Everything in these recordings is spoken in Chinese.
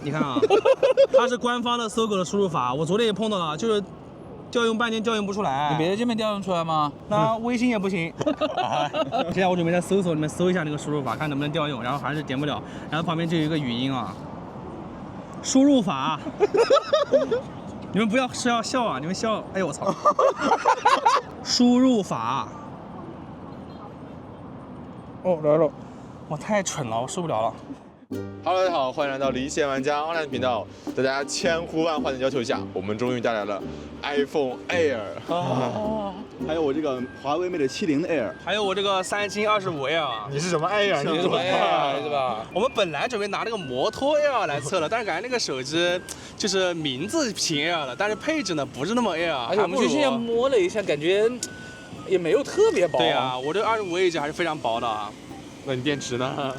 你看啊，它是官方的搜狗的输入法，我昨天也碰到了，就是调用半天调用不出来。你别的界面调用出来吗？那微信也不行。现在我准备在搜索里面搜一下那个输入法，看能不能调用，然后还是点不了，然后旁边就有一个语音啊，输入法。你们不要是要笑啊！你们笑，哎呦我操！输入法。哦，来了，我太蠢了，我受不了了。Hello， 大家好，欢迎来到离线玩家 online 频道。在大家千呼万唤的要求下，我们终于带来了 iPhone Air。还有我这个华为 Mate 70 Air，还有我这个三星25 Air。你是什么 Air？你是什么 Air 是吧？我们本来准备拿这个摩托 Air 来测了，但是感觉那个手机就是名字型 Air 了，但是配置呢不是那么 Air。而且我们去现在摸了一下，感觉也没有特别薄。对啊，我这25 H 还是非常薄的啊。那你电池呢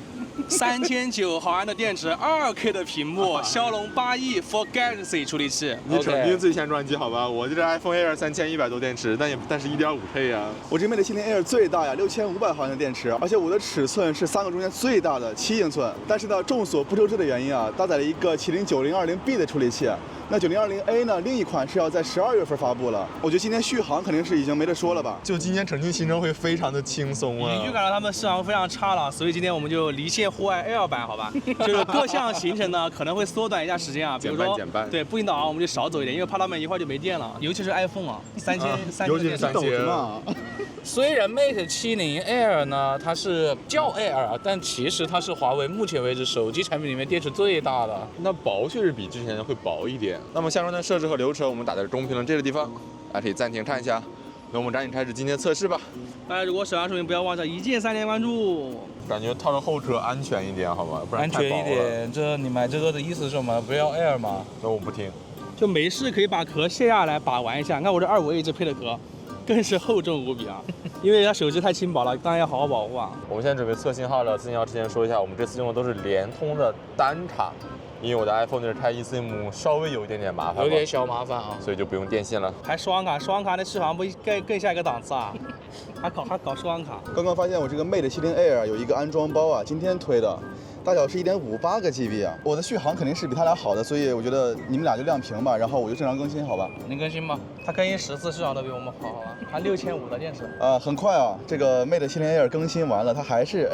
？3900毫安的电池，2K 的屏幕，骁龙8 E For Galaxy 处理器。你曾经最先装机好吧？我这 iPhone Air 3100多电池，但是 1.5K 呀。我这 Mate 70 Air 最大呀，6500毫安的电池，而且我的尺寸是3个中间最大的7英寸。但是呢，众所不周知的原因啊，搭载了一个麒麟9020B 的处理器。那9020A 呢，另一款是要在12月份发布了。我觉得今天续航肯定是已经没得说了吧？就今天澄清行程会非常的轻松啊！已经预感到他们市场非常差了，所以今天我们就离线户外 Air 版，好吧？就是各项行程呢可能会缩短一下时间啊，比如说减半。对，步行导航我们就少走一点，因为怕他们一会儿就没电了，尤其是 iPhone 啊，3000尤其是3000嘛。虽然 Mate 70 Air 呢，它是叫 Air， 但其实它是华为目前为止手机产品里面电池最大的。那薄确实比之前会薄一点。那么下装的设置和流程我们打在中评论这个地方，大家可以暂停看一下。那我们赶紧开始今天的测试吧。大家如果喜欢视频，不要忘记一键3连关注。感觉套着后车安全一点，好吗？不然安全一点。这你买这个的意思是什么？不要 Air 吗？那我不听。就没事可以把壳卸下来把玩一下。你看我这25 H 配的壳。更是厚重无比啊！因为它手机太轻薄了，当然要好好保护啊。我们现在准备测信号了，测信号之前说一下，我们这次用的都是联通的单卡，因为我的 iPhone 那是开 eSIM 稍微有一点点麻烦，有点小麻烦啊，所以就不用电信了。还双卡，双卡那续航不更下一个档次啊？还搞双卡。刚刚发现我这个 Mate 70 Air 有一个安装包啊，今天推的。大小是1.58个 GB 啊，我的续航肯定是比他俩好的，所以我觉得你们俩就亮屏吧，然后我就正常更新，好吧？能更新吗？他更新10次续航都比我们好，好吧？还6500的电池。很快啊，这个 Mate 70 Air 更新完了，它还是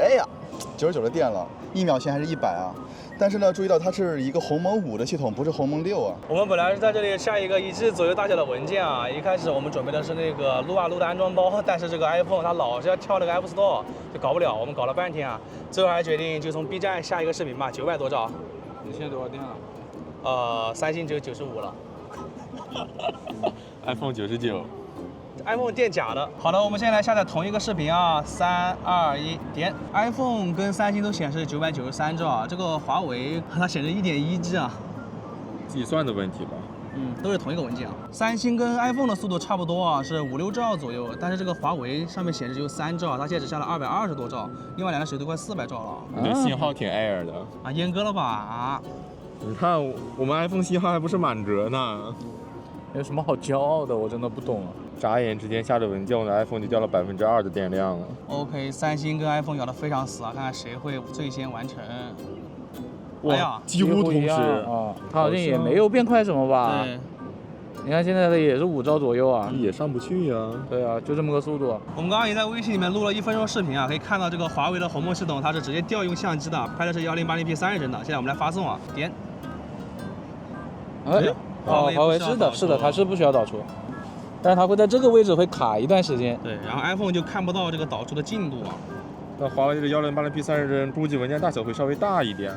99的电了，1秒线还是100啊。但是呢，注意到它是一个鸿蒙5的系统，不是鸿蒙6啊。我们本来是在这里下一个1 G 左右大小的文件啊，一开始我们准备的是那个撸啊撸的安装包，但是这个 iPhone 它老是要跳那个 App Store， 就搞不了，我们搞了半天啊，最后还决定就从 B 站下一个视频吧，900多兆。你现在多少电了？三星只有95了。iPhone 99。iPhone 电假的。好的，我们现在来下载同一个视频啊，3、2、1，点。iPhone 跟三星都显示993兆啊，这个华为它显示1.1 G 啊。计算的问题吧。都是同一个文件啊。三星跟 iPhone 的速度差不多啊，是5、6兆左右，但是这个华为上面显示只有3兆，它现在只下了220多兆，另外两个手机都快400兆了。对，信号挺 Air 的。啊，阉割了吧？你看我们 iPhone 信号还不是满折呢。有什么好骄傲的？我真的不懂啊。眨眼之间下着文件，我的 iPhone 就掉了2%的电量了。OK， 三星跟 iPhone 咬得非常死啊，看看谁会最先完成。哎呀，几乎同时啊，它好像也没有变快什么吧？对。你看现在的也是5兆左右啊，也上不去呀。对啊，就这么个速度。我们刚刚也在微信里面录了1分钟视频啊，可以看到这个华为的鸿蒙系统，它是直接调用相机的，拍的是1080p 30帧的。现在我们来发送啊，点。华为是的，它是不需要导出，但是它会在这个位置会卡一段时间。对，然后 iPhone 就看不到这个导出的进度啊。那华为这个1080p 30帧，估计文件大小会稍微大一点。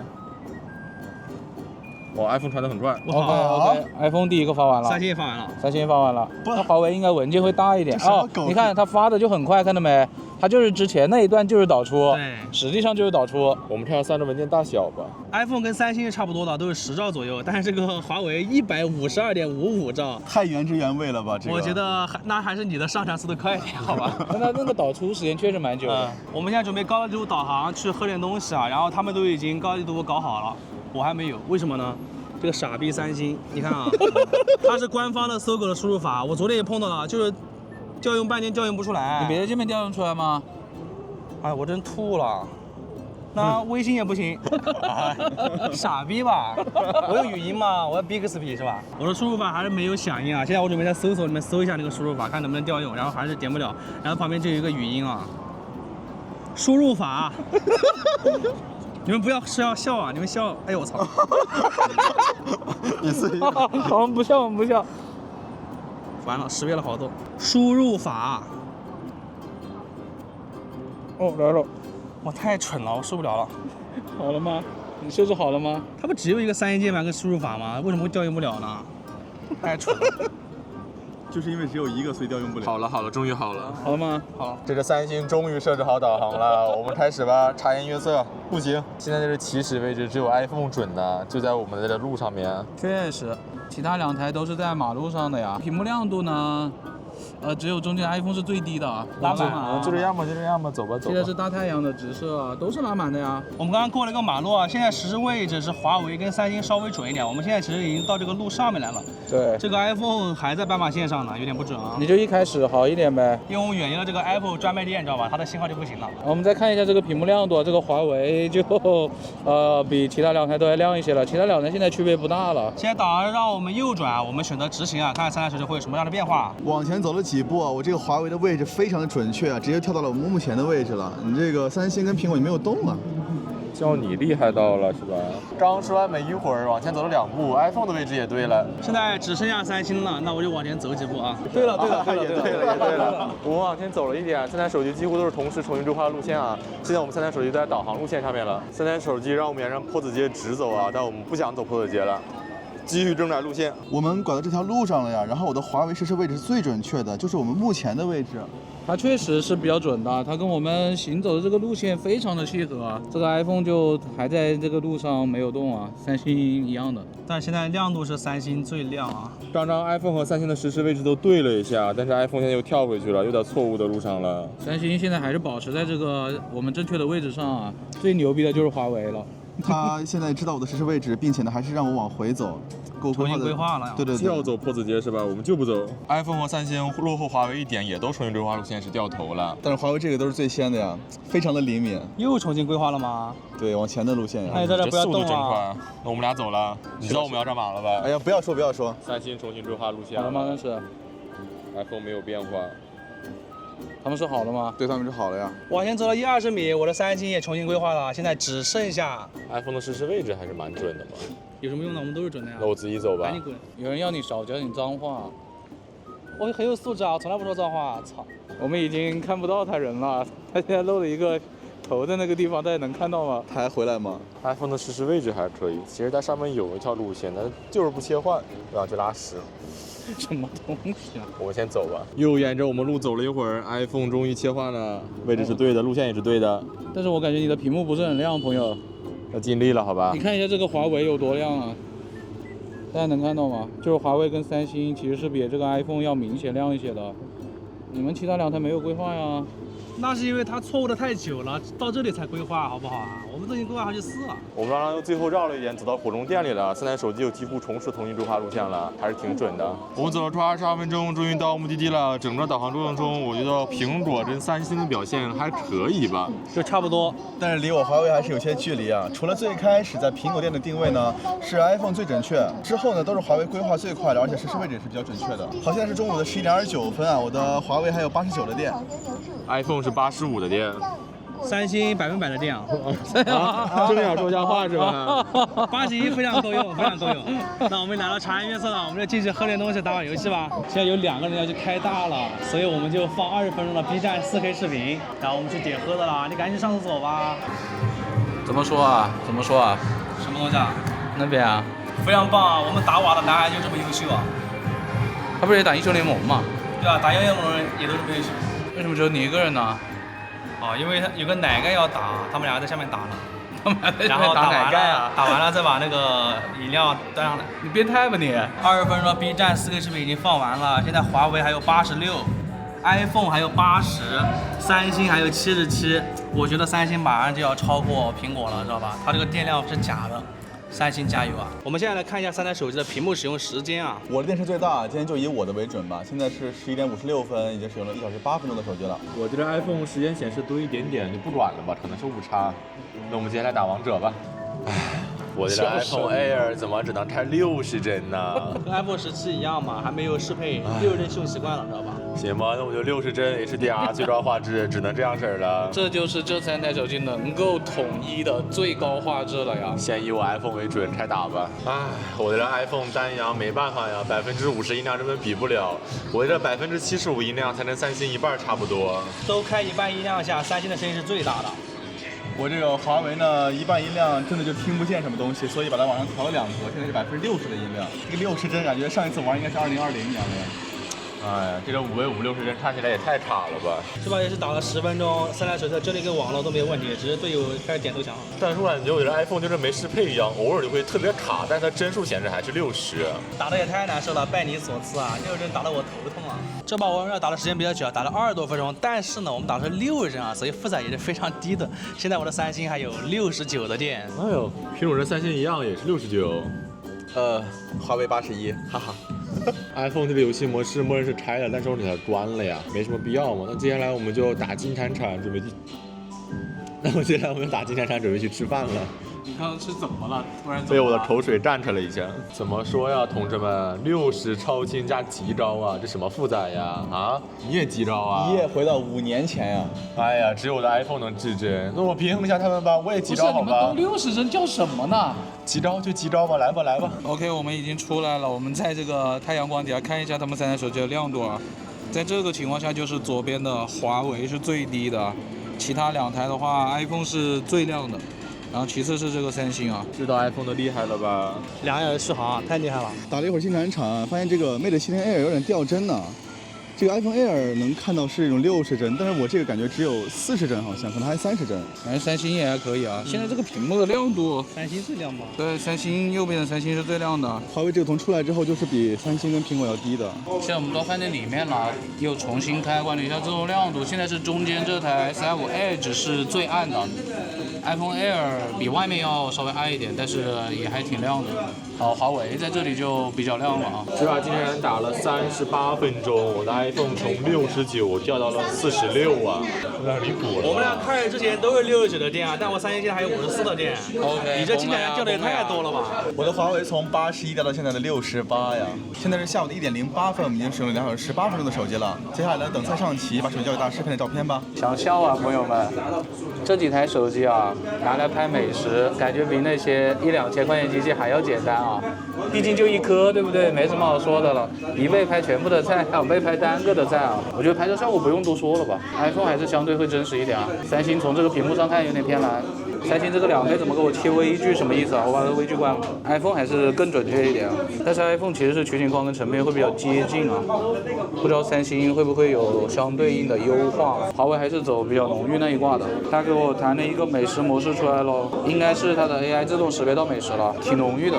iPhone 传得很快。OK，iPhone 第一个发完了，三星也发完了，那华为应该文件会大一点啊。你看它发的就很快，看到没？它就是之前那一段就是导出，对，实际上就是导出。我们看下3个文件大小吧。iPhone 跟三星是差不多的，都是10兆左右，但是这个华为152.55兆，太原汁原味了吧？这个我觉得那还是你的上传速度快一点，好吧？那个导出时间确实蛮久的。我们现在准备高度导航去喝点东西啊，然后他们都已经高度搞好了，我还没有，为什么呢？这个傻逼三星，你看啊，它是官方的搜狗的输入法，我昨天也碰到了，就是调用半天调用不出来。你别的界面调用出来吗？哎，我真吐了。那微信也不行，傻逼吧？我有语音嘛，我要 Bixby 是吧？我的输入法还是没有响应啊。现在我准备在搜索里面搜一下那个输入法，看能不能调用，然后还是点不了，然后旁边就有一个语音啊，输入法。你们不要笑啊！你们笑，哎呦我操！一次一个。我们不笑，我们不笑。完了，识别了好多。输入法，哦，来了，我太蠢了，我受不了了。好了吗？你设置好了吗？它不只有一个3音键盘跟输入法吗？为什么会调用不了呢？太蠢了。就是因为只有一个，所以调用不了。好了好了，终于好了。好了吗？好了，这个三星终于设置好导航了，我们开始吧。察言悦色，不行，现在这是起始位置，只有 iPhone 准的，就在我们的这路上面。确实，其他2台都是在马路上的呀。屏幕亮度呢？只有中间 iPhone 是最低的，拉满啊。就这样吧，就这样吧，走吧走吧。现在是大太阳的直射啊，都是拉满的呀。我们刚刚过了一个马路啊，现在实时位置是华为跟三星稍微准一点。我们现在其实已经到这个路上面来了。对，这个 iPhone 还在斑马线上呢，有点不准啊。你就一开始好一点呗。因为我们远离了这个 Apple 专卖店，你知道吧？它的信号就不行了。我们再看一下这个屏幕亮度，这个华为就比其他2台都要亮一些了，其他2台现在区别不大了。现在导航让我们右转，我们选择直行啊，看看3台手机会有什么样的变化。往前走了几步啊，我这个华为的位置非常的准确啊，直接跳到了我们目前的位置了。你这个三星跟苹果你没有动啊。叫你厉害到了是吧？刚说完没一会儿，往前走了2步 ，iPhone 的位置也对了。现在只剩下三星了，那我就往前走几步啊。对了，也对了。我们往前走了一点，3台手机几乎都是同时重新规划的路线啊。现在我们3台手机都在导航路线上面了。3台手机让我们沿着坡子街直走啊，但我们不想走坡子街了。继续正转路线，我们拐到这条路上了呀。然后我的华为实时位置是最准确的，就是我们目前的位置。它确实是比较准的，它跟我们行走的这个路线非常的契合。这个 iPhone 就还在这个路上没有动啊，三星一样的。但是现在亮度是三星最亮啊。刚刚 iPhone 和三星的实时位置都对了一下，但是 iPhone 现在又跳回去了，又在错误的路上了。三星现在还是保持在这个我们正确的位置上啊。最牛逼的就是华为了。他现在知道我的实时位置，并且呢还是让我往回走，给我重新规划了呀。对对对，就要走坡子街是吧？我们就不走。iPhone 和三星落后华为一点，也都重新规划路线是掉头了。但是华为这个都是最先的呀，非常的灵敏。又重新规划了吗？对，往前的路线呀。那你在这不要动速度真快啊！那我们俩走了，你知道我们要干嘛了吧？哎呀，不要说不要说，三星重新规划路线好了吗？那是 iPhone 没有变化。他们说好了吗？对他们是好了呀。往前走了20米，我的三星也重新规划了，现在只剩下 iPhone 的实时位置还是蛮准的嘛。有什么用呢？我们都是准的呀。那我自己走吧赶紧。滚！有人要你少讲点脏话。我很有素质啊，我从来不说脏话。操！我们已经看不到他人了，他现在露了一个头在那个地方，大家能看到吗？他还回来吗？ iPhone 的实时位置还可以，其实它上面有一条路线，但就是不切换，我想去拉屎。什么东西啊？我们先走吧。又沿着我们路走了一会儿 ，iPhone 终于切换了，位置是对的，路线也是对的。但是我感觉你的屏幕不是很亮，朋友。要尽力了，好吧你？看一下这个华为有多亮啊！大家能看到吗？就是华为跟三星其实是比这个 iPhone 要明显亮一些的。你们其他2台没有规划呀？那是因为它错误的太久了，到这里才规划，好不好啊？我们都已经规划好去4了。我们刚刚又最后绕了一点，走到火中店里了。3台手机又几乎重新规划路线了，还是挺准的。我们走了快22分钟，终于到目的地了。整个导航过程中，我觉得苹果跟三星的表现还可以吧，就差不多。但是离我华为还是有些距离啊。除了最开始在苹果店的定位呢，是 iPhone 最准确，之后呢都是华为规划最快的，而且实时位置也是比较准确的。好，现在是中午的11:29分啊，我的华为还有89的电。 iPhone 是85的电。三星100%的电啊，正想说瞎话是吧？81非常够用，非常够用。那我们来到茶颜悦色了，我们就进去喝点东西，打会游戏吧。现在有2个人要去开大了，所以我们就放20分钟的 B 站4K 视频，然后我们去点喝的了。你赶紧上厕所吧。怎么说啊？怎么说啊？什么东西啊？那边啊？非常棒啊！我们打瓦的男孩就这么优秀啊。他不是也打英雄联盟吗？对啊，打英雄联盟人也都这么优秀。为什么只有你一个人呢？啊，因为他有个奶盖要打，他们2个在下面打了。他们还在然后打奶盖啊？打完了再把那个饮料端上来。你变态吧你？20分钟的 B 站4K 视频已经放完了，现在华为还有86，iPhone 还有80，三星还有77。我觉得三星马上就要超过苹果了，知道吧？它这个电量是假的，三星加油啊！我们现在来看一下3台手机的屏幕使用时间啊。我的电池最大，今天就以我的为准吧。现在是11点56分，已经使用了1小时8分钟的手机了。我这 iPhone 时间显示多一点点，就不软了吧？可能是误差。那我们接下来打王者吧。我的 iPhone Air 怎么只能拆60帧呢？跟 iPhone 17一样嘛，还没有适配60帧用习惯了，知道吧？行吧，那我就60帧 HDR 最高画质，只能这样式儿了。这就是这3台手机能够统一的最高画质了呀！先以我 iPhone 为准，拆打吧。唉，我的 iPhone 单阳没办法呀，50%音量根本比不了。我这75%音量才能三星一半差不多。都开1半音量下，三星的声音是最大的。我这个华为呢，1半音量真的就听不见什么东西，所以把它往上调了2格，现在是60%的音量。这个60帧感觉上一次玩应该是2020年的。哎呀，这个5V5 60帧看起来也太差了吧！是吧？也是打了10分钟，3台手机的帧率跟网络都没有问题，只是队友开始点头强。但是我感觉我的 iPhone 就是没适配一样，偶尔就会特别卡，但是它帧数显示还是60。打的也太难受了，拜你所赐啊！60帧打得我头痛啊！这把王者打的时间比较久，打了20多分钟，但是呢，我们打的是60帧啊，所以负载也是非常低的。现在我的三星还有69的电。哎呦，苹果跟三星一样，也是69。华为81，哈哈。iPhone 这个游戏模式默认是拆了，但是我给它关了呀，没什么必要嘛。那接下来我们就打金铲铲，准备去。那么接下来我们打金铲铲，准备去吃饭了。你刚刚是怎么了？突然被我的口水战ထွက်了一下。怎么说呀，同志们，60超清加极招啊，这什么负载呀？啊，你也极招啊？一夜回到5年前呀！哎呀，只有我的 iPhone 能至帧。那我平衡一下他们吧，我也极招好吧？你们都60帧叫什么呢？极招就极招吧，来吧来吧。OK， 我们已经出来了。我们在这个太阳光底下看一下他们3台手机的亮度啊。在这个情况下，就是左边的华为是最低的，其他2台的话 ，iPhone 是最亮的，然后其次是这个三星啊。知道 iPhone 的厉害了吧2眼续航啊，太厉害了！打了一会儿金铲铲，发现这个 Mate 7 Air 有点掉帧呢。这个 iPhone Air 能看到是一种60帧，但是我这个感觉只有40帧，好像可能还30帧。反正三星也还可以啊。现在这个屏幕的亮度，三星最亮吗？对，三星右边的三星是最亮的。华为这个从出来之后就是比三星跟苹果要低的。现在我们到饭店里面了，又重新开关了一下自动亮度，现在是中间这台S25 Edge 是最暗的。iPhone Air 比外面要稍微暗一点，但是也还挺亮的。好，华为在这里就比较亮了啊。这把竟然打了38分钟，我的 iPhone 从69掉到了46啊，有点离谱了。我们俩开始之前都是69的电啊，但我三星现在还有54的电。 OK， 你这金铲掉的也太多了吧？我的华为从81掉到现在的68呀，现在是下午的1点08分，我们已经使用了2小时18分钟的手机了。接下来呢，等菜上齐，把手机交给大师看看照片吧。想笑啊，朋友们！这几台手机啊，拿来拍美食，感觉比那些1、2千块钱机器还要简单啊。毕竟就一颗，对不对？没什么好说的了。1倍拍全部的菜，2倍拍单个的菜啊。我觉得拍摄效果不用多说了吧。iPhone 还是相对会真实一点啊。三星从这个屏幕上看有点偏蓝。三星这个2倍怎么给我切微距什么意思啊？我把这个微距关了。iPhone 还是更准确一点啊。但是 iPhone 其实是取景框跟成片会比较接近啊。不知道三星会不会有相对应的优化？华为还是走比较浓郁那一挂的。它给我弹了一个美食模式出来了，应该是它的 AI 自动识别到美食了，挺浓郁的。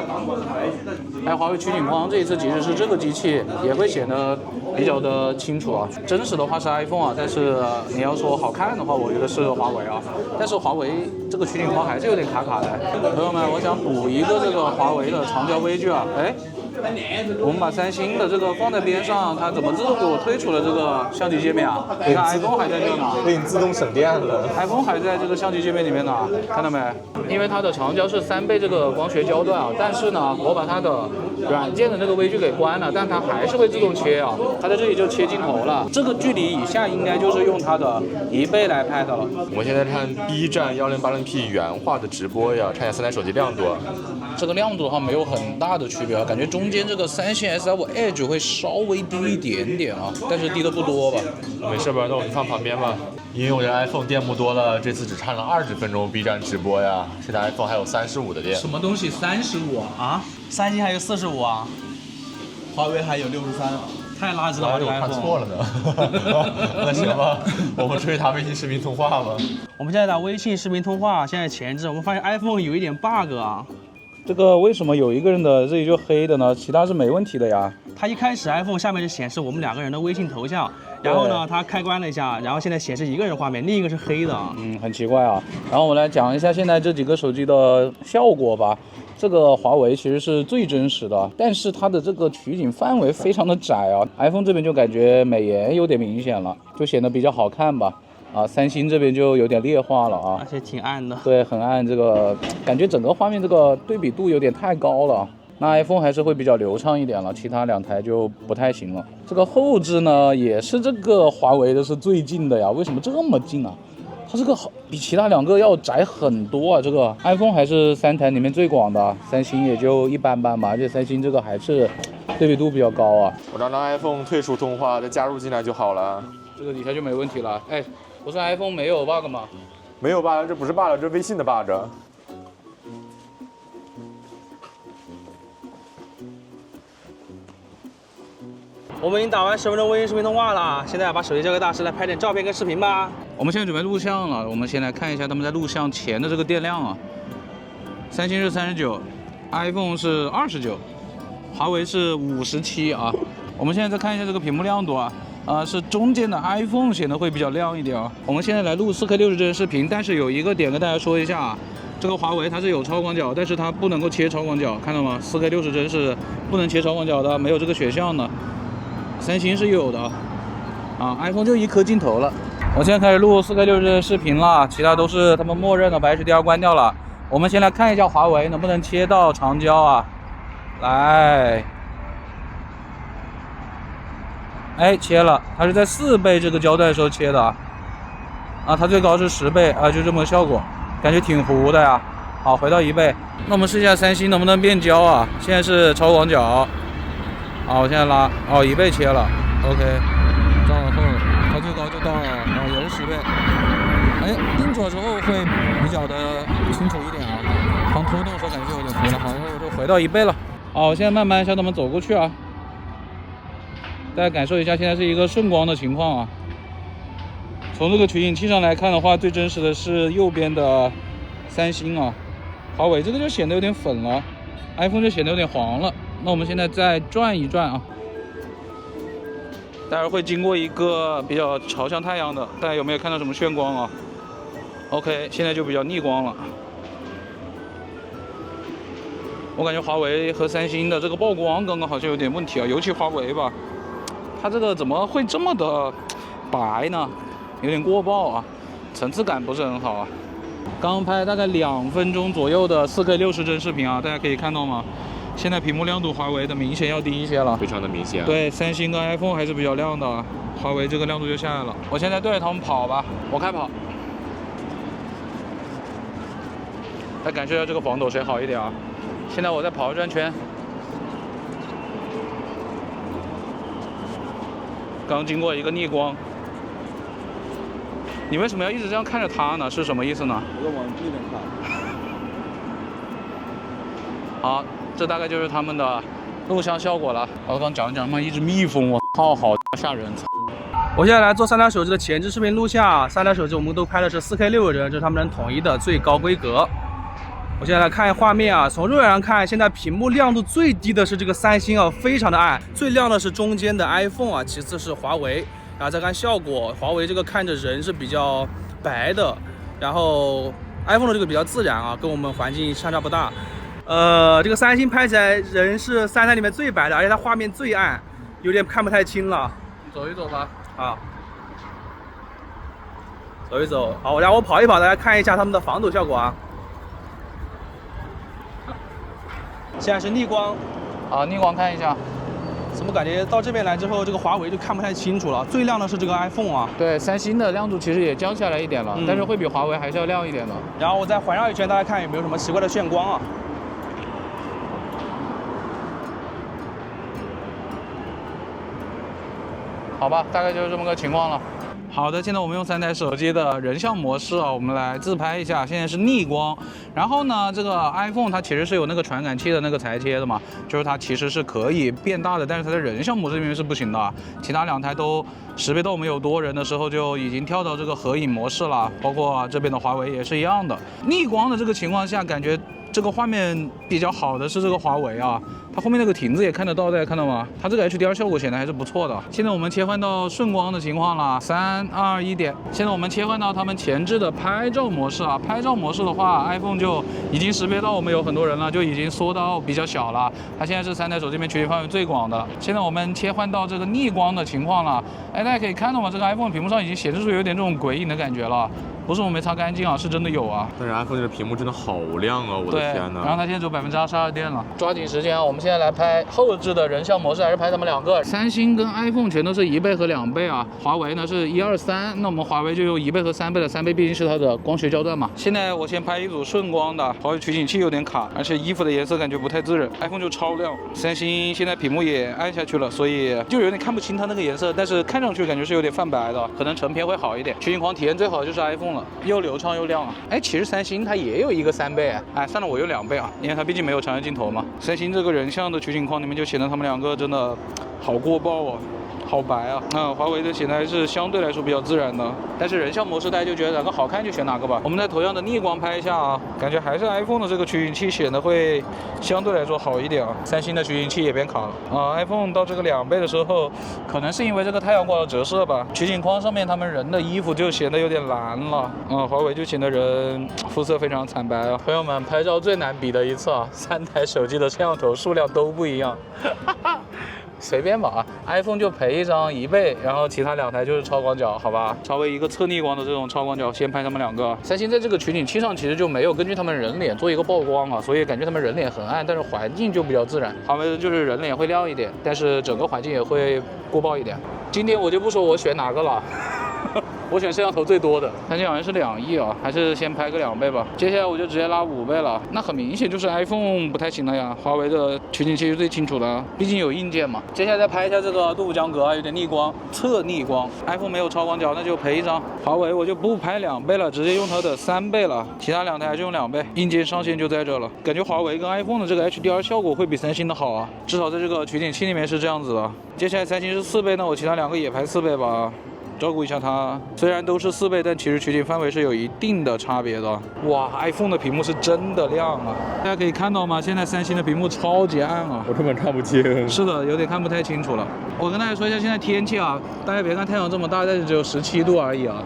哎，华为取景框这一次即使是这个机器，也会显得比较的清楚啊。真实的话是 iPhone 啊，但是你要说好看的话，我觉得是华为啊。但是华为这个取景框还是有点卡卡的。朋友们，我想补一个这个华为的长焦微距啊，哎。我们把三星的这个放在边上，它怎么自动给我推出了这个相机界面啊？你看 iPhone 还在这呢，为你自动省电了。iPhone 还在这个相机界面里面呢，看到没？因为它的长焦是3倍这个光学焦段啊，但是呢，我把它的软件的那个微距给关了，但它还是会自动切啊，它在这里就切镜头了。这个距离以下应该就是用它的1倍来拍的了。我现在看 B 站1080P 原画的直播呀，看一下3台手机亮度。这个亮度的话没有很大的区别啊，感觉中间这个三星 S25 Edge 会稍微低一点点啊，但是低的不多吧。没事吧？那我们放旁边吧。因为我的 iPhone 电幕多了，这次只看了20分钟 B 站直播呀。现在 iPhone 还有35的电。什么东西35啊？三星还有45啊？华为还有63。太垃圾了！我看错了呢。那行吧，我们追他微信视频通话吧。我们现在打微信视频通话，现在前置，我们发现 iPhone 有一点 bug 啊。这个为什么有一个人的这里就黑的呢？其他是没问题的呀。它一开始 iPhone 下面是显示我们2个人的微信头像，然后呢，它开关了一下，然后现在显示一个人画面，另一个是黑的。很奇怪啊。然后我来讲一下现在这几个手机的效果吧。这个华为其实是最真实的，但是它的这个取景范围非常的窄啊。iPhone 这边就感觉美颜有点明显了，就显得比较好看吧。啊，三星这边就有点劣化了啊，而且挺暗的。对，很暗，这个感觉整个画面这个对比度有点太高了。那 iPhone 还是会比较流畅一点了，其他两台就不太行了。这个后置呢，也是这个华为的是最近的呀，为什么这么近啊？它这个比其他两个要窄很多啊！这个 iPhone 还是3台里面最广的，三星也就一般般吧，而且三星这个还是对比度比较高啊。我让 iPhone 退出通话，再加入进来就好了。这个底下就没问题了。哎，不是 iPhone 没有 bug 吗？没有 bug，这不是 bug，这是微信的 bug。我们已经打完10分钟微信视频通话了，现在把手机交给大师来拍点照片跟视频吧。我们现在准备录像了，我们先来看一下他们在录像前的这个电量啊。三星是39，iPhone 是29，华为是57啊。我们现在再看一下这个屏幕亮度啊，是中间的 iPhone 显得会比较亮一点啊。我们现在来录4K 60帧视频，但是有一个点跟大家说一下啊，这个华为它是有超广角，但是它不能够切超广角，看到吗？4K 60帧是不能切超广角的，没有这个选项的。三星是有的啊，iPhone 就一颗镜头了。我现在开始录4K 60帧视频了，其他都是他们默认的，把 HDR 关掉了。我们先来看一下华为能不能切到长焦啊，来，哎，切了，它是在4倍这个焦段的时候切的啊，它最高是10倍啊，就这么个效果，感觉挺糊的呀。好，回到1倍，那我们试一下三星能不能变焦啊？现在是超广角。好，我现在拉，1倍切了 ，OK， 再往后，它最高就到也是10倍，哎，定住了之后会比较的清楚一点啊，刚拖动的时候感觉就有点糊了，好，然后我就回到1倍了。好，我现在慢慢向他们走过去啊，大家感受一下，现在是一个顺光的情况啊。从这个取景器上来看的话，最真实的是右边的三星啊，华为这个就显得有点粉了 ，iPhone 就显得有点黄了。那我们现在再转一转啊，待会儿会经过一个比较朝向太阳的，大家有没有看到什么眩光啊 ？OK， 现在就比较逆光了。我感觉华为和三星的这个曝光刚刚好像有点问题啊，尤其华为吧，它这个怎么会这么的白呢？有点过曝啊，层次感不是很好啊。刚拍大概2分钟左右的4K 60帧视频啊，大家可以看到吗？现在屏幕亮度华为的明显要低一些了，非常的明显。对，三星跟 iPhone 还是比较亮的，华为这个亮度就下来了。我现在对着他们跑吧，我开跑。来感受一下这个防抖谁好一点啊？现在我再跑一转圈，刚经过一个逆光。你为什么要一直这样看着它呢？是什么意思呢？我往那边看。好。这大概就是他们的录像效果了。我刚讲嘛，一只蜜蜂，我靠，好吓人！我现在来做3台手机的前置视频录像，3台手机我们都拍的是4K 60帧，这是他们统一的最高规格。我现在来看画面啊，从肉眼上看，现在屏幕亮度最低的是这个三星啊，非常的暗；最亮的是中间的 iPhone 啊，其次是华为。然后再看效果，华为这个看着人是比较白的，然后 iPhone 的这个比较自然啊，跟我们环境相差不大。这个三星拍起来人是3台里面最白的，而且它画面最暗，有点看不太清了。走一走吧，啊，走一走。好，然后我跑一跑，大家看一下他们的防抖效果啊。现在是逆光，好，逆光看一下。怎么感觉到这边来之后，这个华为就看不太清楚了？最亮的是这个 iPhone 啊。对，三星的亮度其实也降下来一点了，但是会比华为还是要亮一点的。然后我再环绕一圈，大家看有没有什么奇怪的眩光啊？好吧，大概就是这么个情况了。好的，现在我们用3台手机的人像模式啊，我们来自拍一下。现在是逆光，然后呢，这个 iPhone 它其实是有那个传感器的那个裁切的嘛，就是它其实是可以变大的，但是它在人像模式里面是不行的。其他2台都识别到我们有多人的时候就已经跳到这个合影模式了，包括这边的华为也是一样的。逆光的这个情况下，感觉这个画面比较好的是这个华为啊，它后面那个亭子也看得到，大家看到吗？它这个 HDR 效果显得还是不错的。现在我们切换到顺光的情况了，3、2、1点。现在我们切换到他们前置的拍照模式啊，拍照模式的话 ，iPhone 就已经识别到我们有很多人了，就已经缩到比较小了。它现在是3台手机里面取景范围最广的。现在我们切换到这个逆光的情况了，哎，大家可以看到吗？这个 iPhone 屏幕上已经显示出有点这种鬼影的感觉了。不是我没擦干净啊，是真的有啊。但是 iPhone 这个屏幕真的好亮啊！我的天呐。然后它现在只有22%电了。抓紧时间啊！我们现在来拍后置的人像模式，还是拍他们两个。三星跟 iPhone 全都是1倍和2倍啊，华为呢是1、2、3，那我们华为就有1倍和3倍的，3倍毕竟是它的光学焦段嘛。现在我先拍一组顺光的，华为取景器有点卡，而且衣服的颜色感觉不太自然。iPhone 就超亮，三星现在屏幕也暗下去了，所以就有点看不清它那个颜色，但是看上去感觉是有点泛白的，可能成片会好一点。取景框体验最好的就是 iPhone 了，又流畅又亮啊！哎，其实三星它也有一个3倍，哎，算了，我有2倍啊，因为它毕竟没有长焦镜头嘛。三星这个人像的取景框里面就显得他们两个真的好过爆啊，好白啊。那华为的显得还是相对来说比较自然的，但是人像模式大家就觉得哪个好看就选哪个吧。我们在同样的逆光拍一下啊，感觉还是 iPhone 的这个取景器显得会相对来说好一点啊。三星的取景器也变卡了啊。iPhone 到这个2倍的时候，可能是因为这个太阳光的折射吧，取景框上面他们人的衣服就显得有点蓝了啊。华为就显得人肤色非常惨白啊。朋友们，拍照最难比的一次啊，3台手机的摄像头数量都不一样。随便吧 ，iPhone 就赔一张1倍，然后其他2台就是超广角，好吧？稍微一个侧逆光的这种超广角，先拍他们两个。三星在这个取景器上其实就没有根据他们人脸做一个曝光啊，所以感觉他们人脸很暗，但是环境就比较自然。华为的就是人脸会亮一点，但是整个环境也会过曝一点。今天我就不说我选哪个了。我选摄像头最多的，三星好像是2亿啊，还是先拍个2倍吧。接下来我就直接拉5倍了，那很明显就是 iPhone 不太行了呀，华为的取景器是最清楚的，毕竟有硬件嘛。接下来再拍一下这个杜甫江阁啊，有点逆光，侧逆光。iPhone 没有超广角，那就赔一张。华为我就不拍2倍了，直接用它的3倍了，其他2台还是用2倍。硬件上限就在这了，感觉华为跟 iPhone 的这个 HDR 效果会比三星的好啊，至少在这个取景器里面是这样子的。接下来三星是4倍，那我其他2个也拍4倍吧。照顾一下它，虽然都是4倍，但其实取景范围是有一定的差别的。哇 ，iPhone 的屏幕是真的亮啊！大家可以看到吗？现在三星的屏幕超级暗啊，我根本看不清。是的，有点看不太清楚了。我跟大家说一下现在天气啊，大家别看太阳这么大，但是只有17度而已啊。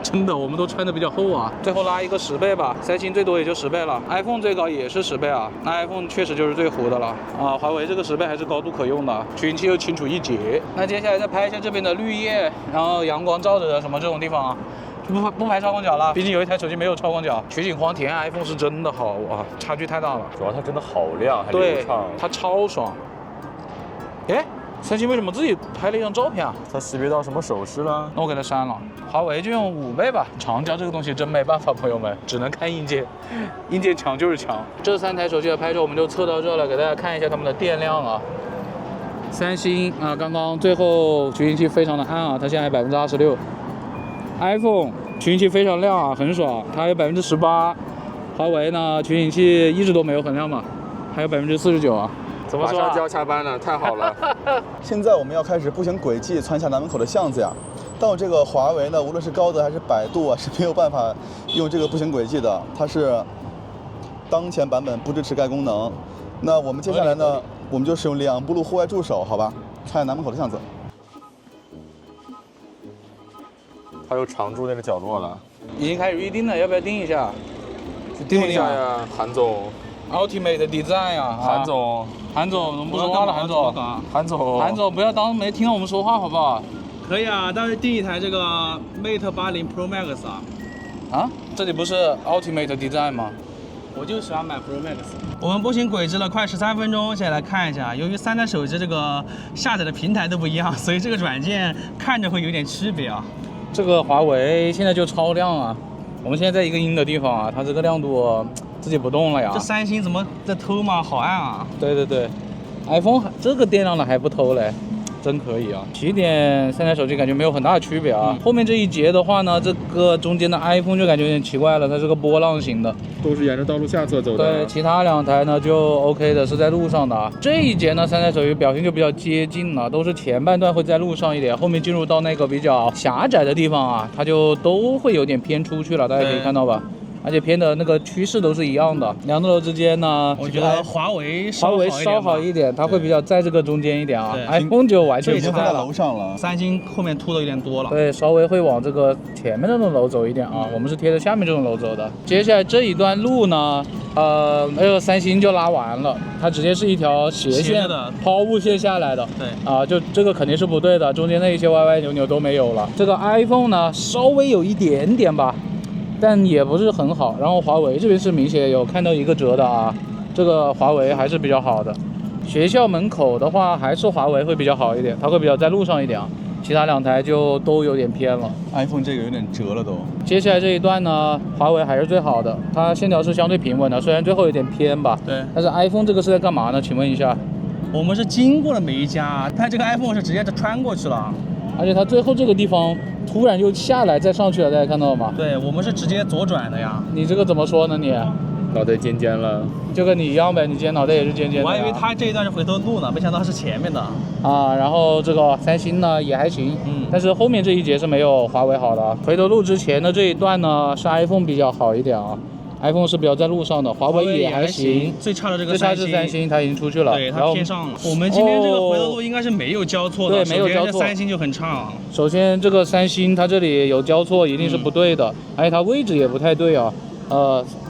真的，我们都穿的比较厚啊。最后拉一个10倍吧，三星最多也就10倍了 ，iPhone 最高也是10倍啊。那 iPhone 确实就是最糊的了啊。华为这个10倍还是高度可用的，取景器又清楚一截。那接下来再拍一下这边的绿叶，然后阳光照着的什么这种地方啊。不拍超广角了，毕竟有一台手机没有超广角。取景框体验 iPhone 是真的好啊，差距太大了。主要它真的好亮，还流畅。对，它超爽。哎。三星为什么自己拍了一张照片啊？它识别到什么手势了？那我给它删了。华为就用5倍吧。长焦这个东西真没办法，朋友们，只能看硬件，硬件强就是强。这3台手机的拍照我们就测到这了，给大家看一下它们的电量啊。三星啊，刚刚最后取景器非常的暗啊，它现在26%。iPhone 取景器非常亮啊，很爽，它有18%。华为呢，取景器一直都没有很亮嘛，还有49%啊。怎么说、啊？马上就要下班了，太好了！现在我们要开始步行轨迹穿下南门口的巷子呀。但我这个华为呢，无论是高德还是百度啊，是没有办法用这个步行轨迹的，它是当前版本不支持该功能。那我们接下来呢，我们就使用2步路户外助手，好吧？穿下南门口的巷子。它又常驻那个角落了，已经开始预定了，要不要定一下？定一下呀，韩总。Ultimate Design 呀，韩总，韩总，怎么不说话了？韩总，韩总，不要当没听到我们说话，好不好？可以啊，但是订一台这个 Mate 80 Pro Max 啊。啊？这里不是 Ultimate Design 吗？我就喜欢买 Pro Max。我们步行轨迹了快13分钟，先来看一下。由于3台手机这个下载的平台都不一样，所以这个软件看着会有点区别啊。这个华为现在就超亮啊！我们现在在一个阴的地方啊，它这个亮度自己不动了呀。这三星怎么在偷吗？好暗啊！对 ，iPhone 这个电量了还不偷嘞。真可以啊！起点3台手机感觉没有很大的区别啊。后面这一节的话呢，这个中间的 iPhone 就感觉有点奇怪了，它是个波浪形的，都是沿着道路下侧走的。对，其他2台呢就 OK 的，是在路上的啊。这一节呢，3台手机表现就比较接近了，都是前半段会在路上一点，后面进入到那个比较狭窄的地方啊，它就都会有点偏出去了，大家可以看到吧？而且偏的那个趋势都是一样的。两栋楼之间呢，我觉得华为稍好一点，它会比较在这个中间一点啊。对 iPhone 就完全已经放在不在了楼。上了。三星后面凸的有点多了。对，稍微会往这个前面那栋楼走一点啊，我们是贴着下面这栋楼走的。接下来这一段路呢，那个三星就拉完了，它直接是一条斜线的抛物线下来的。对啊，就这个肯定是不对的，中间那一些歪歪扭扭都没有了。这个 iPhone 呢，稍微有一点点吧，但也不是很好。然后华为这边是明显有看到一个折的啊，这个华为还是比较好的。学校门口的话，还是华为会比较好一点，它会比较在路上一点啊。其他两台就都有点偏了。 iPhone 这个有点折了都。接下来这一段呢，华为还是最好的，它线条是相对平稳的，虽然最后有点偏吧。对。但是 iPhone 这个是在干嘛呢？请问一下。我们是经过了每一家，它这个 iPhone 是直接穿过去了。而且它最后这个地方突然就下来再上去了，大家看到了吗？对，我们是直接左转的呀。你这个怎么说呢你？脑袋尖尖了，就跟你一样呗，你今天脑袋也是尖尖的。我还以为它这一段是回头路呢，没想到是前面的。啊，然后这个三星呢也还行，但是后面这一节是没有华为好的。回头路之前的这一段呢是 iPhone 比较好一点啊。iPhone 是比较在路上的，华为也还行，最差的这个最差是三星，它已经出去了，对，它偏上了。我们今天这个回头路应该是没有交错的，对，没有交错。三星就很差。首先这个三星它这里有交错，一定是不对的，而且它位置也不太对啊。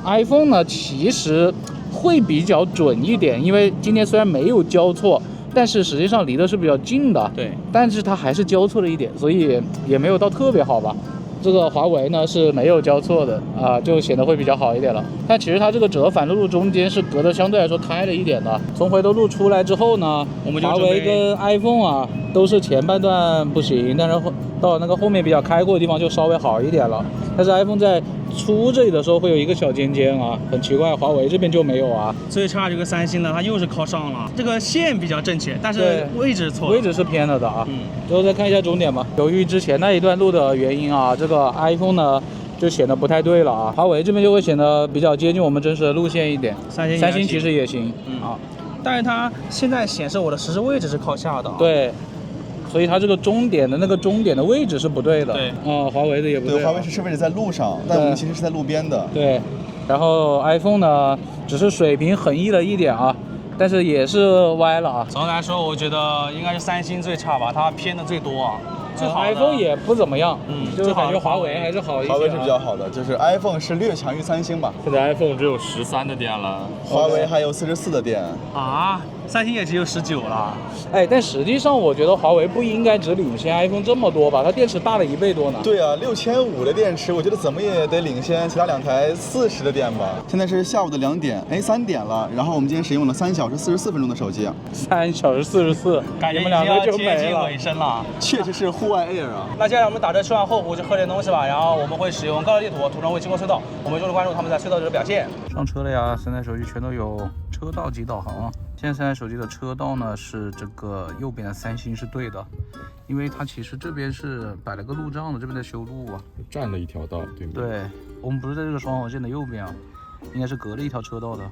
iPhone 呢其实会比较准一点，因为今天虽然没有交错，但是实际上离的是比较近的，对，但是它还是交错了一点，所以也没有到特别好吧。这个华为呢是没有交错的啊，就显得会比较好一点了。但其实它这个折返的路中间是隔得相对来说开了一点的。从回头路出来之后呢，我们华为跟 iPhone 啊都是前半段不行，但是到那个后面比较开阔的地方就稍微好一点了。但是 iPhone 在出这里的时候会有一个小尖尖啊，很奇怪，华为这边就没有啊。最差这个三星呢，它又是靠上了，这个线比较正确，但是位置错了，位置是偏了的啊。最后再看一下终点吧。由于之前那一段路的原因啊，这个 iPhone 呢就显得不太对了啊。华为这边就会显得比较接近我们真实的路线一点。三星其实也行啊，但是它现在显示我的实时位置是靠下的。对。所以它这个终点的位置是不对的。对，华为的也不对。对，华为是位置在路上，但我们其实是在路边的。对，然后 iPhone 呢，只是水平横溢了一点啊，但是也是歪了啊。总的来说，我觉得应该是三星最差吧，它偏的最多啊。最好 iPhone 也不怎么样，就是感觉华为还是好一些。华为是比较好的，就是 iPhone 是略强于三星吧。现在 iPhone 只有13的电了，华为还有44的电。啊，三星也只有19了。哎，但实际上我觉得华为不应该只领先 iPhone 这么多吧，它电池大了1倍多呢。对啊，6500的电池，我觉得怎么也得领先其他两台40的电吧。现在是下午的3点了，然后我们今天使用了3小时44分钟的手机，3小时44，感觉你们两个就接近尾声了。确实是户外 Air 啊。那接下来我们打车吃完后湖去喝点东西吧，然后我们会使用高德地图，途中会经过隧道，我们就是关注他们在隧道里的表现。上车了呀，三台手机全都有车道及导航啊。现在三台手机的车道呢是这个右边的三星是对的，因为它其实这边是摆了个路障的，这边在修路啊，占了一条道，对吗？对，我们不是在这个双黄线的右边啊，应该是隔了一条车道的，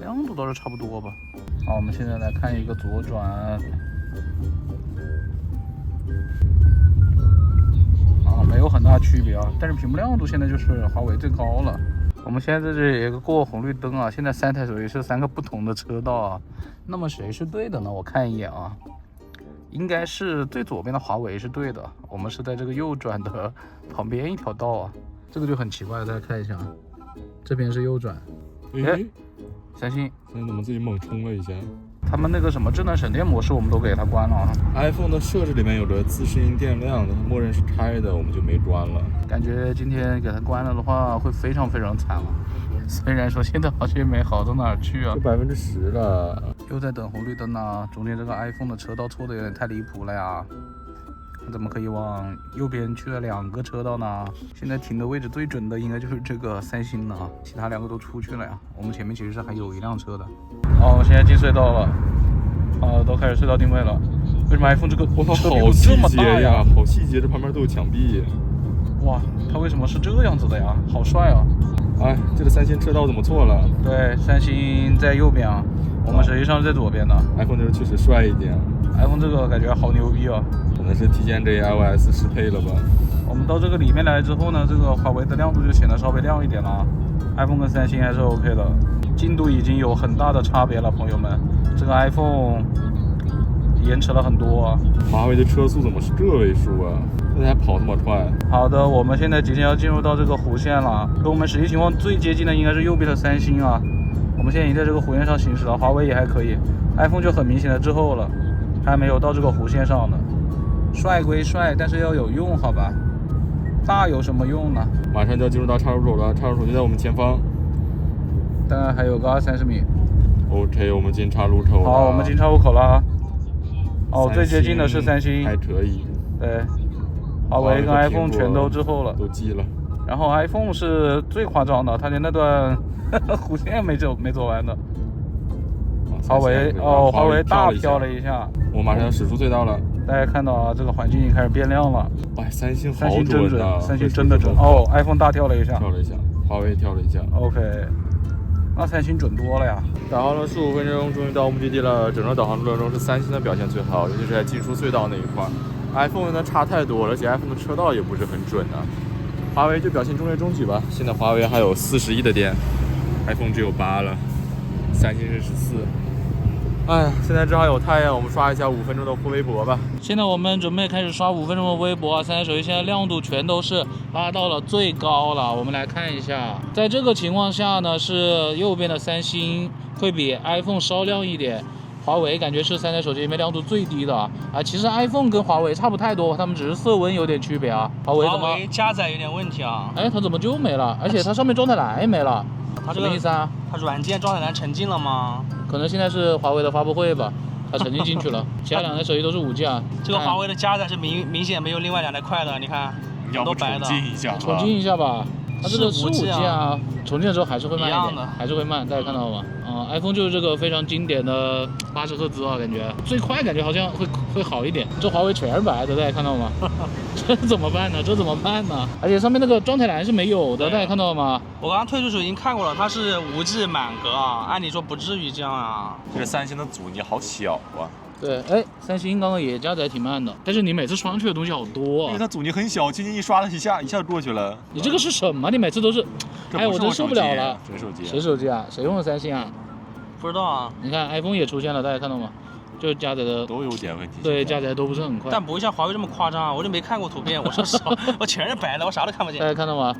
亮度倒是差不多吧。好，我们现在来看一个左转。没有很大区别啊，但是屏幕亮度现在就是华为最高了。我们现在在这里有一个过红绿灯啊，现在三台手机是3个不同的车道啊。那么谁是对的呢？我看一眼啊，应该是最左边的华为是对的，我们是在这个右转的旁边一条道啊，这个就很奇怪了，大家看一下，这边是右转。哎，三星怎么自己猛冲了一下？他们那个什么智能省电模式我们都给它关了啊。iPhone 的设置里面有着自适应电量，但默认是开的，我们就没关了。感觉今天给它关了的话会非常非常惨了。虽然说现在好像也没好到哪儿去啊，就10%了。又在等红绿灯呢，中间这个 iPhone 的车道错的有点太离谱了呀。怎么可以往右边去了2个车道呢？现在停的位置最准的应该就是这个三星了，其他2个都出去了呀。我们前面其实是还有一辆车的。好，我们现在进隧道了，都开始隧道定位了。为什么 iPhone 这个好细节呀？好细节，这旁边都有墙壁。哇，它为什么是这样子的呀？好帅啊！哎，这个三星车道怎么错了？对，三星在右边啊，我们实际上是在左边的。iPhone 这个确实帅一点。iPhone 这个感觉好牛逼啊！可能是提前这 iOS 适配了吧。我们到这个里面来之后呢，这个华为的亮度就显得稍微亮一点了。，iPhone 跟三星还是 OK 的，进度已经有很大的差别了，朋友们。这个 iPhone 延迟了很多。华为的车速怎么是个位数啊？那还跑那么快？好的，我们现在即将要进入到这个弧线了，跟我们实际情况最接近的应该是右边的三星啊。我们现在已经在这个弧线上行驶了，华为也还可以 ，iPhone 就很明显的滞后了，还没有到这个弧线上呢。帅归帅，但是要有用，好吧？大有什么用呢？马上就要进入到岔路口了，岔路口就在我们前方。大概还有个20-30米。OK， 我们进岔路口了。好，我们进岔路口了。哦，最接近的是三星，还可以。对，华为跟 iPhone 全都滞后了，都记了。然后 iPhone 是最夸张的，它连那段弧线没走完的。华为大飘了一下。我马上要驶出隧道了。大家看到啊，这个环境已经开始变亮了。哎，三星真准，三星真的准。哦 ，iPhone 大跳了一下，华为跳了一下。OK， 那三星准多了呀。导航了15分钟，终于到目的地了。整个导航路程中是三星的表现最好，尤其是在进出隧道那一块。iPhone 呢差太多了，而且 iPhone 的车道也不是很准啊。华为就表现中规中矩吧。现在华为还有41的电 ，iPhone 只有8了，三星是14。哎呀，现在正好有太阳，我们刷一下5分钟的微博吧。现在我们准备开始刷5分钟的微博啊！三台手机现在亮度全都是拉到了最高了。我们来看一下，在这个情况下呢，是右边的三星会比 iPhone 稍亮一点，华为感觉是三台手机里面亮度最低的啊。其实 iPhone 跟华为差不太多，它们只是色温有点区别啊。华为加载有点问题啊。哎，它怎么就没了？而且它上面状态栏也没了。它这个什么意思啊？它软件状态栏沉浸了吗？可能现在是华为的发布会吧，它沉浸进去了。其他两台手机都是5G 啊。这个华为的加载是明显没有另外2台快的，你看，都白的。重进一下吧。它这个是5G 啊，重进的时候还是会慢一点，还是会慢，大家看到了吗？iPhone 就是这个非常经典的80赫兹啊，感觉最快感觉好像会好一点。这华为全是白的，大家看到吗？这怎么办呢？这怎么办呢？而且上面那个状态栏是没有的，大家看到了吗？我刚刚退出时已经看过了，它是5G满格啊，按理说不至于这样啊。这个三星的阻尼好小啊。对，哎，三星刚刚也加载挺慢的，但是你每次刷上去的东西好多啊。因为它阻尼很小，轻轻一刷了一下就过去了。你这个是什么？你每次都是，哎，我真受不了了。谁手机啊？谁用的三星啊？不知道啊。你看 iPhone 也出现了，大家看到吗？就是加载的都有点问题。对，加载都不是很快。但不会像华为这么夸张啊！我就没看过图片，我说实话，我全是白的，我啥都看不见。大家看到吗？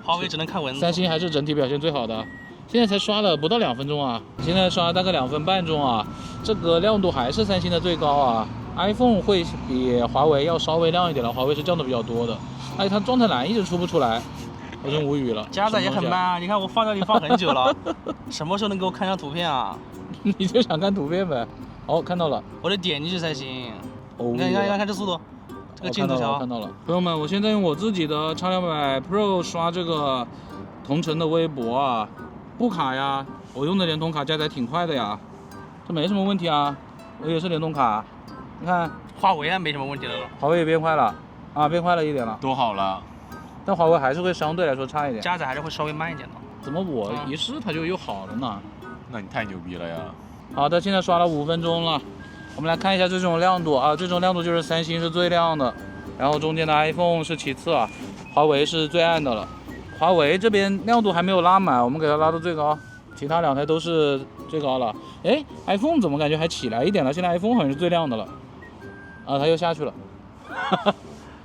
华为只能看文字。三星还是整体表现最好的。现在才刷了不到2分钟啊，现在刷了大概2分半钟啊，这个亮度还是三星的最高啊。iPhone 会比华为要稍微亮一点了，华为是降的比较多的，而且它状态栏一直出不出来，我真无语了。加载也很慢啊，你看我放这里放很久了，什么时候能给我看上图片啊？你就想看图片呗。哦，看到了，我得点进去才行。哦，你看这速度，这个进度条。看到了，朋友们，我现在用我自己的X200 Pro 刷这个同城的微博啊。不卡呀，我用的联通卡加载挺快的呀，这没什么问题啊，我也是联通卡，你看华为还没什么问题了，华为也变快了啊，变快了一点了，都好了，但华为还是会相对来说差一点，加载还是会稍微慢一点的。怎么我一试它就又好了呢？那你太牛逼了呀！好的，现在刷了5分钟了，我们来看一下这种亮度啊，这种亮度就是三星是最亮的，然后中间的 iPhone 是其次啊，华为是最暗的了。华为这边亮度还没有拉满，我们给它拉到最高，其他2台都是最高了。哎 ，iPhone 怎么感觉还起来一点了？现在 iPhone 好像是最亮的了，啊，它又下去了，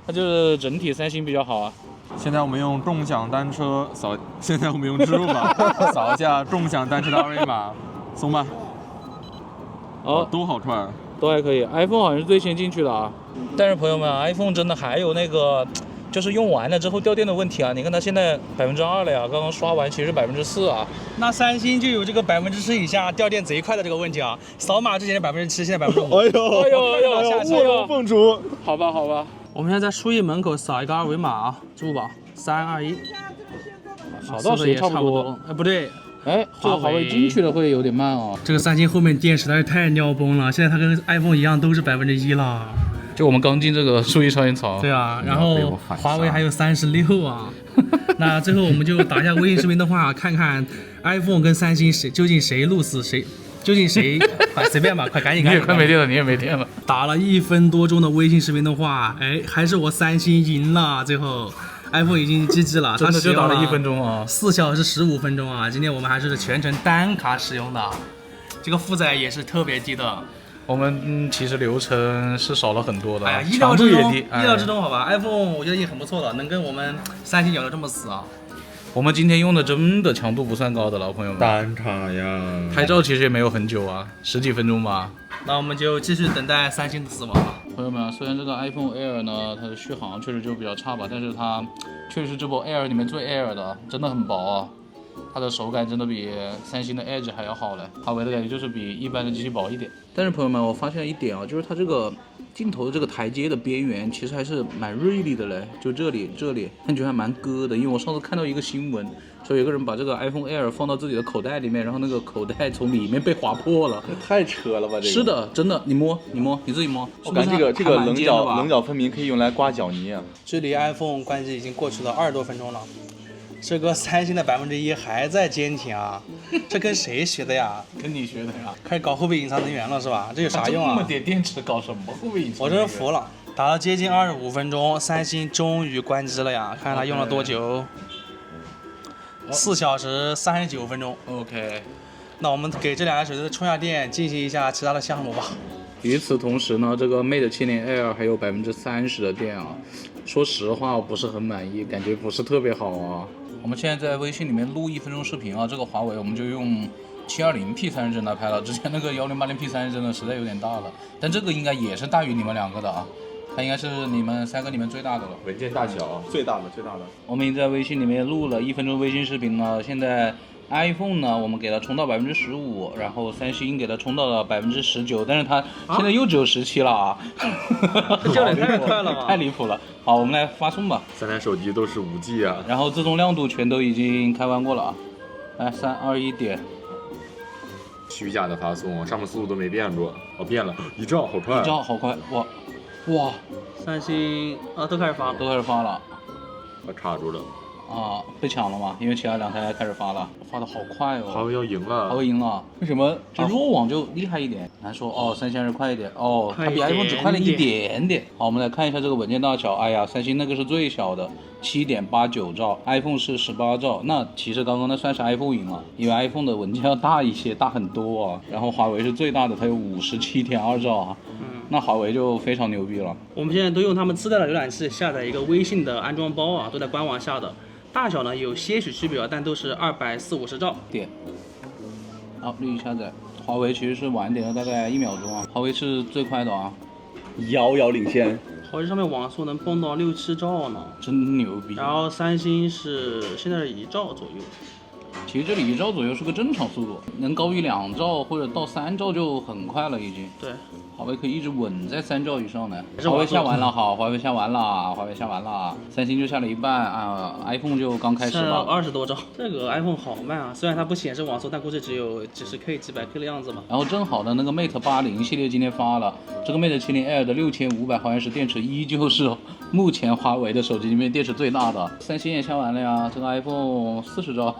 它就是整体三星比较好啊。现在我们用共享单车扫，现在我们用支付宝扫一下共享单车的2维码，松吧。哦，都好快，都还可以。iPhone 好像是最先进去的啊，但是朋友们 ，iPhone 真的还有那个。就是用完了之后掉电的问题啊！你看它现在2%了呀，刚刚刷完其实4%啊。那三星就有这个10%以下掉电贼快的这个问题啊！扫码之前是7%，现在5%。哎呦，卧龙凤雏。好吧，我们现在在书艺门口扫一个2维码啊，支付宝3、2、1。好，到时也差不多。哎，不对，哎，这个华为进去的会有点慢哦。这个三星后面电实在是太尿崩了，现在它跟 iPhone 一样都是1%了。就我们刚进这个数据超音槽，对啊，然后华为还有36啊。那最后我们就打一下微信视频的话，看看 iPhone 跟三星究竟谁鹿死谁，究竟谁随便吧，赶紧。你也快没电了，你也没电了。打了1分多钟的微信视频的话，哎，还是我三星赢了。最后 iPhone 已经 GG 了，真的就打了它使用1分钟啊，4小时15分钟啊！今天我们还是全程单卡使用的，这个负载也是特别低的。我们其实流程是少了很多的，哎呀，意料之中，强度也低，意料之中，好吧。iPhone 我觉得也很不错的，能跟我们三星咬得这么死啊。我们今天用的真的强度不算高的了，朋友们。单卡呀，拍照其实也没有很久啊，10几分钟吧。那我们就继续等待三星的死亡吧。朋友们，虽然这个 iPhone Air 呢，它的续航确实就比较差吧，但是它确实是这部 Air 里面最 Air 的，真的很薄啊。它的手感真的比三星的 Edge 还要好嘞，华为的感觉就是比一般的机器薄一点。但是朋友们，我发现一点啊，就是它这个镜头的这个台阶的边缘其实还是蛮锐利的嘞，就这里，感觉还蛮割的。因为我上次看到一个新闻，说有个人把这个 iPhone Air 放到自己的口袋里面，然后那个口袋从里面被划破了。太扯了吧这个。是的，真的，你摸，你自己摸。我感觉这个棱角分明，可以用来刮脚泥啊。距离 iPhone 关机已经过去了20多分钟了。这个三星的1%还在坚挺啊，这跟谁学的呀？跟你学的呀？开始搞后备隐藏能源了是吧？这有啥用啊？这么点电池搞什么后备隐藏？我真是服了，打了接近25分钟，三星终于关机了呀！看看它用了多久，4小时39分钟。OK，那我们给这两台手机充下电，进行一下其他的项目吧。与此同时呢，这个 Mate 70 Air 还有30%的电啊，说实话我不是很满意，感觉不是特别好啊。我们现在在微信里面录1分钟视频啊，这个华为我们就用720P 30帧来拍了，之前那个1080P 30帧的实在有点大了，但这个应该也是大于你们2个的啊，它应该是你们3个里面最大的了。文件大小最大的。我们已经在微信里面录了1分钟微信视频了，现在 iPhone 呢，我们给它充到15%，然后三星给它充到了19%，但是它现在又只有17了啊！这掉点太快了吧？太离谱了。好，我们来发送吧。三台手机都是5G 啊。然后自动亮度全都已经开完过了啊！来，3、2、1点。虚假的发送，上面速度都没变过。哦，变了，一兆好快。一兆好快，哇！三星都开始发了，都开始发了。我卡住了。啊，被抢了嘛？因为其他2台开始发了，发的好快哦。华为要赢了。华为赢了，为什么？这弱网就厉害一点。难说哦，三星还是快一点哦，它比 iPhone 只快了一点点。好，我们来看一下这个文件大小。哎呀，三星那个是最小的，7.89兆 ，iPhone 是18兆。那其实刚刚那算是 iPhone 赢了，因为 iPhone 的文件要大一些，大很多啊。然后华为是最大的，它有57.2兆啊。那华为就非常牛逼了。我们现在都用他们自带的浏览器下载一个微信的安装包啊，都在官网下的。大小呢有些许区别，但都是240-50兆。点，好，立即下载。华为其实是晚一点的，大概1秒钟啊。华为是最快的啊，遥遥领先。华为上面网速能蹦到6-7兆呢，真牛逼。然后三星是现在是1兆左右。其实这里1兆左右是个正常速度，能高于2兆或者到3兆就很快了已经。对，华为可以一直稳在3兆以上的。华为下完了，好，华为下完了，三星就下了一半啊，iPhone 就刚开始吧。 20多兆，这个 iPhone 好慢啊，虽然它不显示网速，但估计只有几十 K、几百 K 的样子吧。然后正好的那个 Mate 80系列今天发了，这个 Mate 70 Air 的6500毫安时电池依旧是目前华为的手机里面电池最大的。三星也下完了呀，这个 iPhone 40兆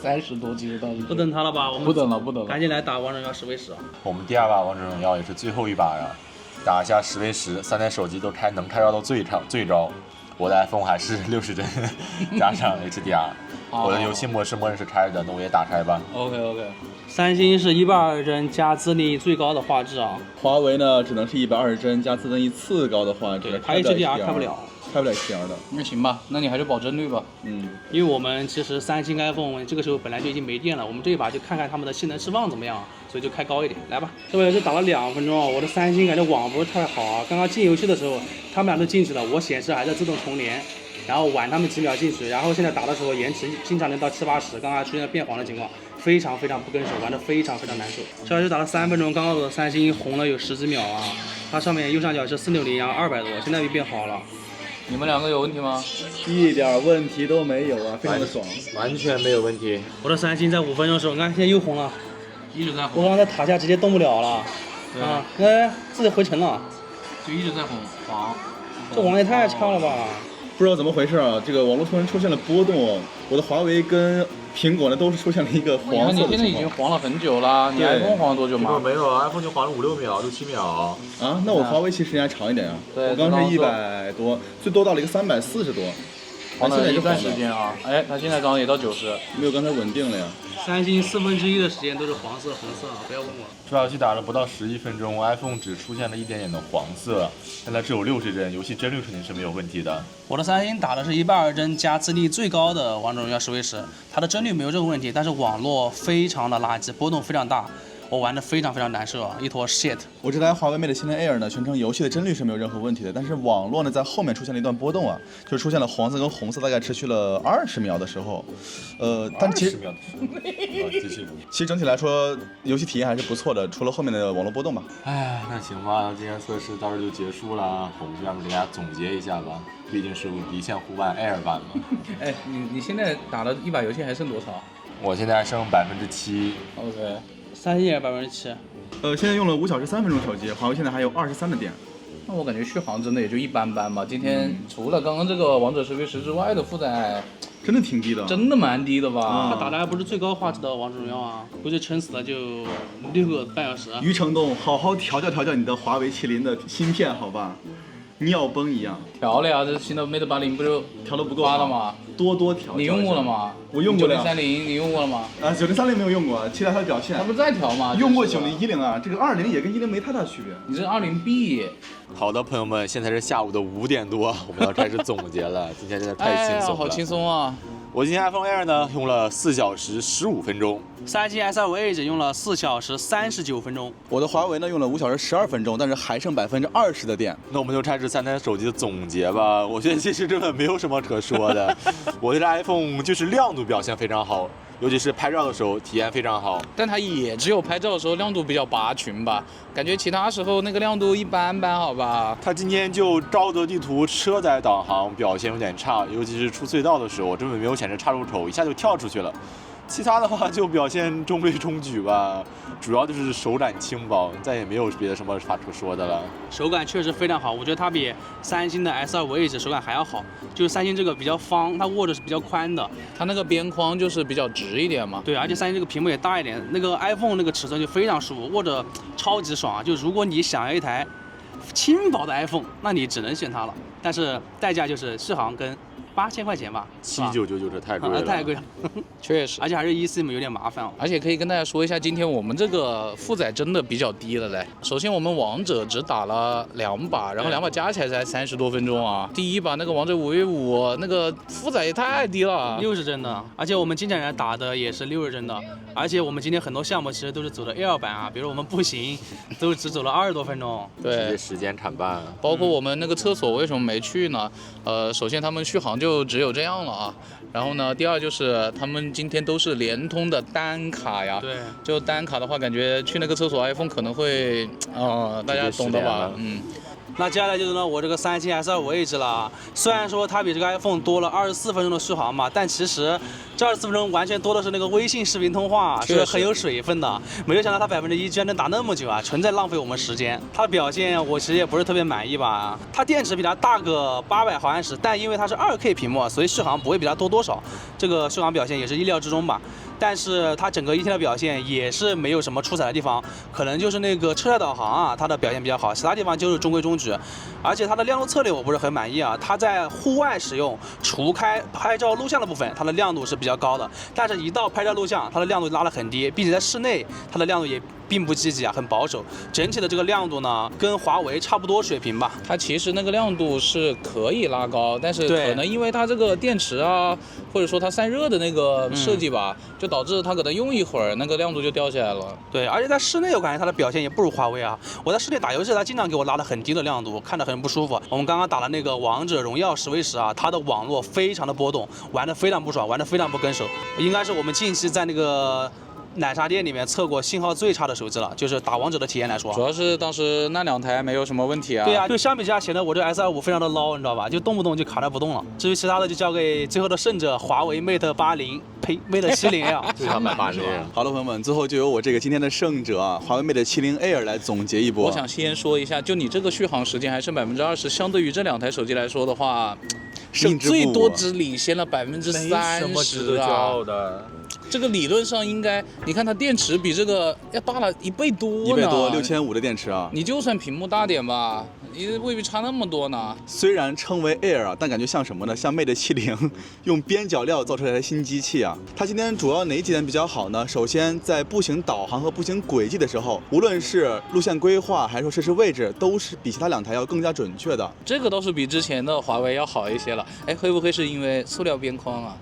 ，30多其实倒是。不等它了吧？我们不等了，赶紧来打王者荣耀10v10啊！我们第2把王者荣耀也是最后一把呀，打一下10v10，三台手机都能开到最高。我的 iPhone 还是60帧，加上 HDR，我的游戏模式默认是开着的，那我也打开吧。OK。三星是120帧加自定义最高的画质啊，华为呢只能是120帧加自定义次高的画质，它 HDR 开不了。开不了 HDR 的。那行吧，那你还是保帧率吧。因为我们其实三星 iPhone 这个时候本来就已经没电了，我们这一把就看看他们的性能释放怎么样，所以就开高一点。来吧，这回是打了2分钟啊，我的三星感觉网不是太好啊。刚刚进游戏的时候，他们俩都进去了，我显示还在自动重连，然后晚他们几秒进去，然后现在打的时候延迟经常能到70-80，刚刚出现了变黄的情况，非常不跟手，玩得非常难受。这回是打了3分钟，刚刚我的三星红了有10几秒啊，它上面右上角是460，然后200多，现在又变好了。你们2个有问题吗？一点问题都没有啊，非常的爽，完全没有问题。我的三星在5分钟的时候，你看现在又红了，一直在红。我刚才塔下直接动不了了，啊，自己回城了，就一直在红黄。这网也太差了吧！不知道怎么回事啊，这个网络突然出现了波动，我的华为跟苹果呢都是出现了一个黄色的情况。你现在已经黄了很久了，你 iPhone 黄了多久吗？没有 ，iPhone 就黄了5-6秒、6-7秒。啊，那我华为其实时间还长一点啊，对，我刚是100多，最多到了一个340多。黄了一段时间啊，哎，它现在刚刚也到90，没有刚才稳定了呀。三星1/4的时间都是黄色、红色啊，不要问我。这把游戏打了不到11分钟 ，iPhone 只出现了一点点的帧，现在只有60帧，游戏帧率肯定是没有问题的。我的三星打的是120帧加智力最高的王者荣耀史威时，它的帧率没有任何问题，但是网络非常的垃圾，波动非常大。我玩的非常难受，一坨 shit。我这台华为 Mate 系列 Air 呢，全程游戏的帧率是没有任何问题的，但是网络呢在后面出现了一段波动啊，就是出现了黄色跟红色，大概持续了20秒的时候，但其实其实整体来说，游戏体验还是不错的，除了后面的网络波动吧。哎，那行吧，今天测试到这就结束了，我们就这样给大家总结一下吧，毕竟是离线互换 Air 版嘛。哎，你现在打了一把游戏还剩多少？我现在还剩7%。OK。三星也7%。现在用了5小时3分钟手机，华为现在还有23的电。那我感觉续航真的也就一般般吧。今天除了刚刚这个王者世威10之外的负载，真的挺低的，真的蛮低的吧？他打的还不是最高画质的王者荣耀啊，估计撑死了就6个半小时。余承东，好好调教你的华为麒麟的芯片，好吧？尿崩一样。调了呀，这新的 Mate 80不就调的不够发了吗？多调。你用过了吗？我用过了。9030你用过了吗？9030没有用过，期待它的表现。它不是在调吗？用过9010啊，这个20也跟10没太大区别。你这20B。好的，朋友们，现在是下午的5点多，我们要开始总结了。今天真的太轻松了，好轻松啊！我今天 iPhone Air 呢用了4小时15分钟，三星 S25 Edge 用了4小时39分钟，我的华为呢用了5小时12分钟，但是还剩20%的电。那我们就开始3台手机的总结吧。我觉得其实根本没有什么可说的，我觉得 iPhone 就是亮度表现非常好，尤其是拍照的时候体验非常好。但它也只有拍照的时候亮度比较拔群吧，感觉其他时候那个亮度一般般，好吧？它今天就沼泽地图车载导航表现有点差，尤其是出隧道的时候，根本没有显示岔路口，一下就跳出去了。其他的话就表现中规中矩吧，主要就是手感轻薄，再也没有别的什么法可说的了。手感确实非常好，我觉得它比三星的 S25 Edge 手感还要好。就是三星这个比较方，它握着是比较宽的，它那个边框就是比较直一点嘛。对，而且三星这个屏幕也大一点，那个 iPhone 那个尺寸就非常舒服，握着超级爽啊！就如果你想要一台轻薄的 iPhone， 那你只能选它了，但是代价就是续航跟8000块钱吧7999这太贵了，太贵了，确实，而且还是eSIM有点麻烦哦。而且可以跟大家说一下，今天我们这个负载真的比较低了嘞。首先我们王者只打了2把，然后2把加起来才30多分钟啊。第一把那个王者5v5，那个负载也太低了，60帧的，而且我们经纪人打的也是60帧的，而且我们今天很多项目其实都是走的 Air 版啊，比如我们步行都只走了20多分钟，对，直接时间砍半。包括我们那个厕所为什么没去呢？首先他们续航就只有这样了啊。然后呢，第二就是他们今天都是联通的单卡呀。对，就单卡的话，感觉去那个厕所 iPhone 可能会，大家懂的吧？那接下来就是呢，我这个三星 S25 Edge 了。虽然说它比这个 iPhone 多了24分钟的续航嘛，但其实这24分钟完全多的是那个微信视频通话，是很有水分的。没有想到它1%居然能打那么久啊，纯在浪费我们时间。它的表现我其实也不是特别满意吧。它电池比它大个800毫安时，但因为它是2K 屏幕，所以续航不会比它多多少。这个续航表现也是意料之中吧。但是它整个一天的表现也是没有什么出彩的地方，可能就是那个车载导航啊，它的表现比较好，其他地方就是中规中矩。而且它的亮度策略我不是很满意啊，它在户外使用，除开拍照录像的部分，它的亮度是比较高的，但是一到拍照录像，它的亮度拉得很低，并且在室内它的亮度也并不积极啊，很保守。整体的这个亮度呢，跟华为差不多水平吧。它其实那个亮度是可以拉高，但是可能因为它这个电池啊，或者说它散热的那个设计吧，就导致它可能用一会儿那个亮度就掉下来了。对，而且在室内我感觉它的表现也不如华为啊。我在室内打游戏，它经常给我拉得很低的亮度，看着很不舒服。我们刚刚打了那个王者荣耀史威时啊，它的网络非常的波动，玩得非常不爽，玩得非常不跟手，应该是我们近期在那个奶茶店里面测过信号最差的手机了，就是打王者的体验来说。主要是当时那2台没有什么问题啊。对啊，就相比之下显得我这 S25 非常的捞，你知道吧？就动不动就卡着不动了。至于其他的就交给最后的胜者华为 Mate 80呸，Mate 70 Air 最想买8年。好了，朋友们，最后就由我这个今天的胜者啊，华为 Mate 70 Air 来总结一波。我想先说一下，就你这个续航时间还剩20%，相对于这2台手机来说的话，你最多只领先了30%啊。这个理论上应该，你看它电池比这个要大了1倍多呢。1倍多，6500的电池啊。你就算屏幕大点吧，你未必差那么多呢。虽然称为 Air 啊，但感觉像什么呢？像 Mate 70用边角料造出来的新机器啊。它今天主要哪几点比较好呢？首先，在步行导航和步行轨迹的时候，无论是路线规划还是说设施位置，都是比其他2台要更加准确的。这个倒是比之前的华为要好一些了。哎，会不会是因为塑料边框啊？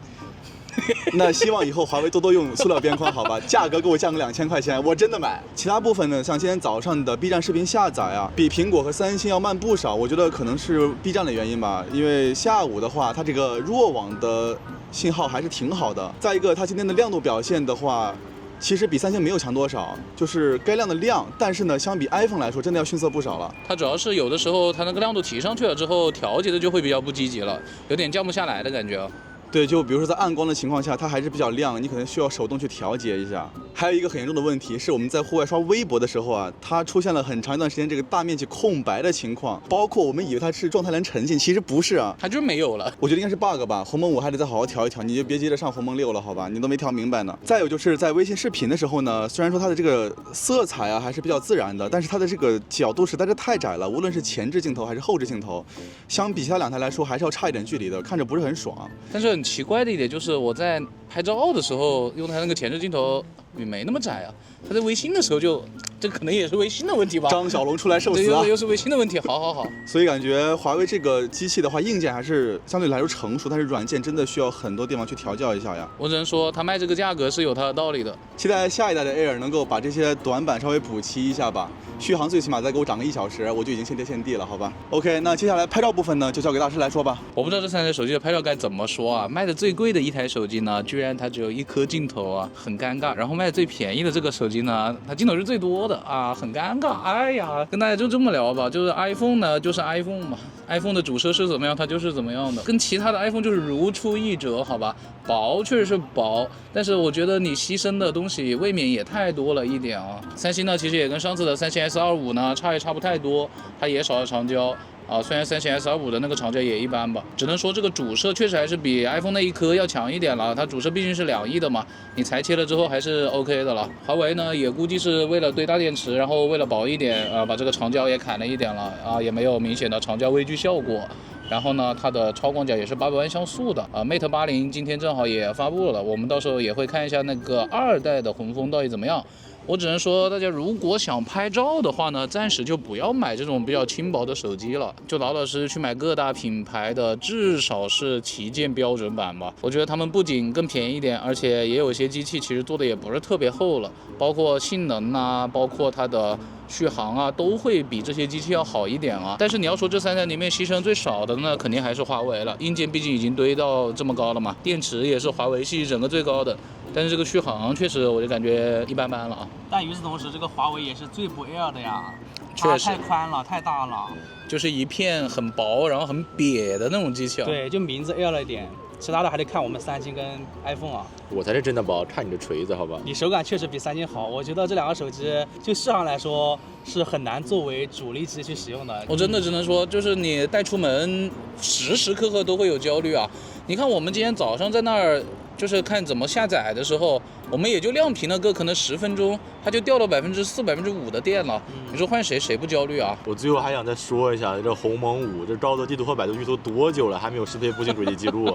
那希望以后华为多用塑料边框，好吧？价格给我降个2000块钱，我真的买。其他部分呢，像今天早上的 B 站视频下载啊，比苹果和三星要慢不少。我觉得可能是 B 站的原因吧，因为下午的话，它这个弱网的信号还是挺好的。再一个，它今天的亮度表现的话，其实比三星没有强多少，就是该亮的亮，但是呢，相比 iPhone 来说，真的要逊色不少了。它主要是有的时候它那个亮度提上去了之后，调节的就会比较不积极了，有点降不下来的感觉。对，就比如说在暗光的情况下，它还是比较亮，你可能需要手动去调节一下。还有一个很严重的问题是，我们在户外刷微博的时候啊，它出现了很长一段时间这个大面积空白的情况，包括我们以为它是状态栏沉浸，其实不是啊，它就是没有了。我觉得应该是 bug 吧，鸿蒙5还得再好好调一调，你就别急着上鸿蒙6了，好吧？你都没调明白呢。再有就是在微信视频的时候呢，虽然说它的这个色彩啊还是比较自然的，但是它的这个角度实在是太窄了，无论是前置镜头还是后置镜头，相比其他2台来说还是要差一点距离的，看着不是很爽。但是很奇怪的一点就是我在拍照的时候用它那个前置镜头也没那么窄啊，它在微信的时候就，这可能也是微信的问题吧。张小龙出来受死啊！又是微信的问题，好。所以感觉华为这个机器的话，硬件还是相对来说成熟，但是软件真的需要很多地方去调教一下呀。我只能说，它卖这个价格是有它的道理的。期待下一代的 Air 能够把这些短板稍微补齐一下吧，续航最起码再给我涨个1小时，我就已经谢天谢地了，好吧 ？OK， 那接下来拍照部分呢，就交给大师来说吧。我不知道这3台手机的拍照该怎么说啊？卖的最贵的一台手机呢，居然它只有1颗镜头啊，很尴尬。然后卖的最便宜的这个手机呢，它镜头是最多的啊，很尴尬。哎呀，跟大家就这么聊吧，就是 iPhone 呢，就是 iPhone 嘛 ，iPhone 的主摄是怎么样，它就是怎么样的，跟其他的 iPhone 就是如出一辙，好吧？薄确实是薄，但是我觉得你牺牲的东西未免也太多了一点啊。三星呢，其实也跟上次的3000 S25呢差不太多，它也少了长焦。虽然3000 S25的那个长焦也一般吧，只能说这个主摄确实还是比 iPhone 那1颗要强一点了。它主摄毕竟是2亿的嘛，你裁切了之后还是 OK 的了。华为呢也估计是为了堆大电池，然后为了薄一点，把这个长焦也砍了一点了也没有明显的长焦微距效果。然后呢，它的超广角也是800万像素的Mate 80今天正好也发布了，我们到时候也会看一下那个2代的红枫到底怎么样。我只能说，大家如果想拍照的话呢，暂时就不要买这种比较轻薄的手机了，就老老实实去买各大品牌的，至少是旗舰标准版吧。我觉得他们不仅更便宜一点，而且也有些机器其实做的也不是特别厚了，包括性能啊，包括它的续航啊，都会比这些机器要好一点啊。但是你要说这3台里面牺牲最少的呢，肯定还是华为了。硬件毕竟已经堆到这么高了嘛，电池也是华为系整个最高的。但是这个续航确实我就感觉一般般了啊。但与此同时，这个华为也是最不 Air 的呀，确实太宽了，太大了，就是一片很薄，然后很瘪的那种机器啊。对，就名字 Air 了一点，其他的还得看我们三星跟 iPhone 啊。我才是真的薄，差你的锤子，好吧？你手感确实比三星好，我觉得这2个手机就市场来说是很难作为主力机去使用的。我真的只能说，就是你带出门时时刻刻都会有焦虑啊。你看我们今天早上在那儿就是看怎么下载的时候，我们也就亮屏了个可能10分钟，它就掉了4%、5%的电了。你说换谁不焦虑啊？我最后还想再说一下，这鸿蒙5这沼泽地图和百度地图多久了，还没有适配步行轨迹记录？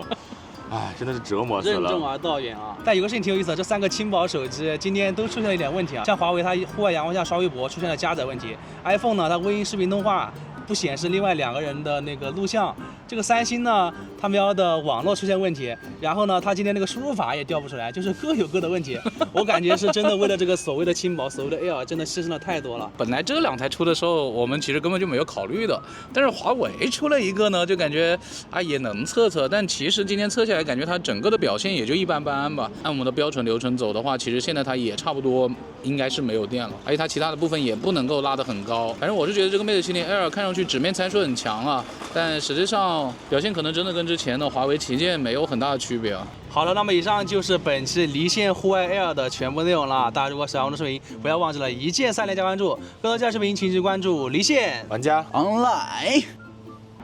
哎，真的是折磨死了。任重而道远啊！但有个事情挺有意思的，这3个轻薄手机今天都出现了一点问题啊。像华为它户外阳光下刷微博出现了加载问题 ，iPhone 呢它微音视频通话不显示另外2个人的那个录像。这个三星呢，他喵的网络出现问题，然后呢，它今天那个输入法也调不出来，就是各有各的问题。我感觉是真的为了这个所谓的轻薄、所谓的 Air， 真的牺牲了太多了。本来这2台出的时候，我们其实根本就没有考虑的，但是华为出了一个呢，就感觉也能测，但其实今天测下来，感觉它整个的表现也就一般般吧。按我们的标准流程走的话，其实现在它也差不多应该是没有电了，而且它其他的部分也不能够拉得很高。反正我是觉得这个 Mate 70 Air 看上去去纸面参数很强啊，但实际上表现可能真的跟之前的华为旗舰没有很大的区别啊。好了，那么以上就是本期离线户外 Air 的全部内容了。大家如果喜欢我的视频，不要忘记了一键3连加关注，更多精彩视频请继续关注离线玩家 online。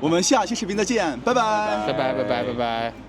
我们下期视频再见，拜拜。拜拜。